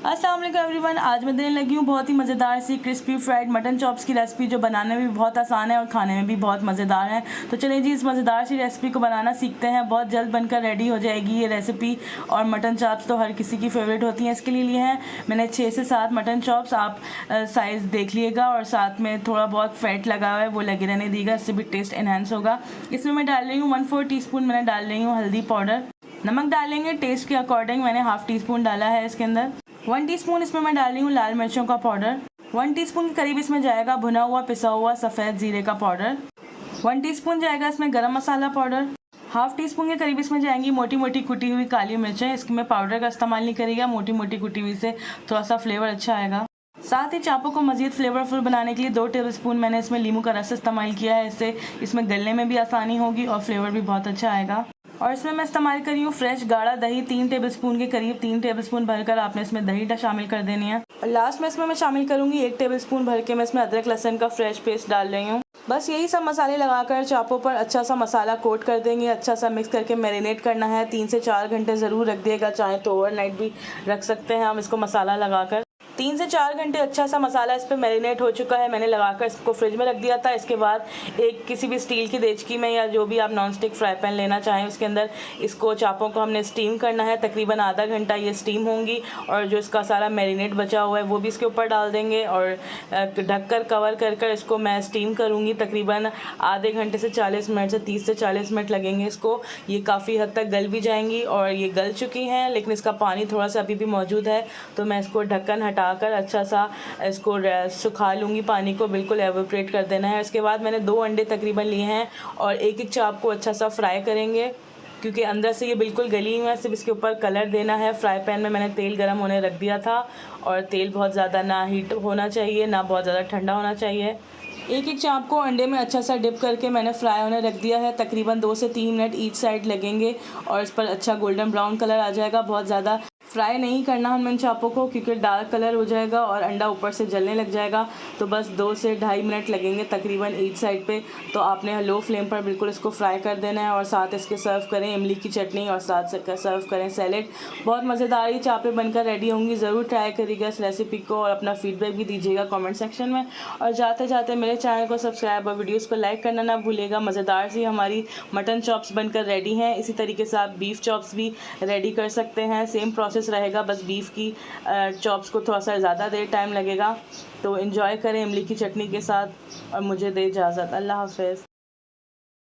अस्सलाम वालेकुम एवरीवन। आज मैं देने लगी हूँ बहुत ही मज़ेदार सी क्रिस्पी फ्राइड मटन चॉप्स की रेसिपी, जो बनाने में भी बहुत आसान है और खाने में भी बहुत मज़ेदार है। तो चलिए जी, इस मज़ेदार सी रेसिपी को बनाना सीखते हैं। बहुत जल्द बनकर रेडी हो जाएगी ये रेसिपी। और मटन चॉप्स तो हर किसी की फेवरेट होती हैं। इसके लिए हैं मैंने 6 से 7 मटन चॉप्स। आप साइज़ देख लीजिएगा, और साथ में थोड़ा बहुत फैट लगा हुआ है वो लगे रहने दीजिएगा, इससे भी टेस्ट इन्हेंस होगा। इसमें मैं डाल रही हूँ 1/4 टीस्पून मैंने डाल रही हूँ हल्दी पाउडर। नमक डालेंगे टेस्ट के अकॉर्डिंग, मैंने ½ टीस्पून डाला है इसके अंदर। 1 टीस्पून इसमें मैं डाल रही हूँ लाल मिर्चों का पाउडर। 1 टीस्पून के करीब इसमें जाएगा भुना हुआ पिसा हुआ सफ़ेद ज़ीरे का पाउडर। 1 टीस्पून जाएगा इसमें गरम मसाला पाउडर। ½ टीस्पून के करीब इसमें जाएंगी मोटी मोटी कुटी हुई काली मिर्चें। इसकी मैं पाउडर का इस्तेमाल नहीं करेगा, मोटी मोटी कुटी हुई से थोड़ा सा फ्लेवर अच्छा आएगा। साथ ही चापों को मज़ीद फ्लेवरफुल बनाने के लिए 2 टेबलस्पून मैंने इसमें नींबू का रस इस्तेमाल किया है। इससे इसमें गलने में भी आसानी होगी और फ्लेवर भी बहुत अच्छा आएगा। और इसमें मैं इस्तेमाल करी हूँ फ्रेश गाढ़ा दही 3 टेबलस्पून के करीब। 3 टेबलस्पून भरकर आपने इसमें दही शामिल कर देनी है। और लास्ट में इसमें मैं शामिल करूँगी 1 टेबलस्पून भर के मैं इसमें अदरक लहसुन का फ्रेश पेस्ट डाल रही हूँ। बस यही सब मसाले लगाकर चापों पर अच्छा सा मसाला कोट कर देंगे। अच्छा सा मिक्स करके मैरिनेट करना है। 3 से 4 घंटे ज़रूर रख दिएगा, चाहे तो ओवरनाइट भी रख सकते हैं हम इसको मसाला लगाकर। 3 से 4 घंटे अच्छा सा मसाला इस पर मैरिनेट हो चुका है। मैंने लगाकर इसको फ्रिज में रख दिया था। इसके बाद एक किसी भी स्टील की देचकी में या जो भी आप नॉन स्टिक फ्राई पैन लेना चाहें, उसके अंदर इसको चापों को हमने स्टीम करना है। तकरीबन आधा घंटा ये स्टीम होंगी, और जो इसका सारा मैरिनेट बचा हुआ है वो भी इसके ऊपर डाल देंगे। और ढककर कवर कर इसको मैं स्टीम करूँगी। तकरीबन आधे घंटे से 40 मिनट से 30 से 40 मिनट लगेंगे इसको। ये काफ़ी हद तक गल भी जाएंगी, और ये गल चुकी हैं, लेकिन इसका पानी थोड़ा सा अभी भी मौजूद है। तो मैं इसको ढक्कन हटा कर अच्छा सा इसको सुखा लूँगी। पानी को बिल्कुल एवोपरेट कर देना है। इसके बाद मैंने 2 अंडे तकरीबन लिए हैं, और एक चाप को अच्छा सा फ्राई करेंगे, क्योंकि अंदर से ये बिल्कुल गली हुई है। सिर्फ इसके ऊपर कलर देना है। फ्राई पैन में मैंने तेल गर्म होने रख दिया था, और तेल बहुत ज़्यादा ना हीट होना चाहिए, ना बहुत ज़्यादा ठंडा होना चाहिए। एक चाप को अंडे में अच्छा सा डिप करके मैंने फ्राई होने रख दिया है। तकरीबन 2 से 3 मिनट ईच साइड लगेंगे, और इस पर अच्छा गोल्डन ब्राउन कलर आ जाएगा। बहुत ज़्यादा फ्राई नहीं करना हमें इन चापों को, क्योंकि डार्क कलर हो जाएगा और अंडा ऊपर से जलने लग जाएगा। तो बस 2 से 2.5 मिनट लगेंगे तकरीबन ईच साइड पे। तो आपने लो फ्लेम पर बिल्कुल इसको फ्राई कर देना है, और साथ इसके सर्व करें इमली की चटनी, और साथ से सर्व करें सैलेड। बहुत मज़ेदार ये चापें बनकर रेडी होंगी। ज़रूर ट्राई करिएगा इस रेसिपी को, और अपना फीडबैक भी दीजिएगा कमेंट सेक्शन में। और जाते जाते मेरे चैनल को सब्सक्राइब और वीडियोज़ को लाइक करना ना भूलिएगा। मज़ेदार सी हमारी मटन चॉप्स बनकर रेडी हैं। इसी तरीके से आप बीफ चॉप्स भी रेडी कर सकते हैं। सेम प्रोसेस रहेगा, बस बीफ की चॉप्स को थोड़ा सा ज़्यादा देर टाइम लगेगा। तो एंजॉय करें इमली की चटनी के साथ, और मुझे दे इजाज़त। अल्लाह हाफ़िज़।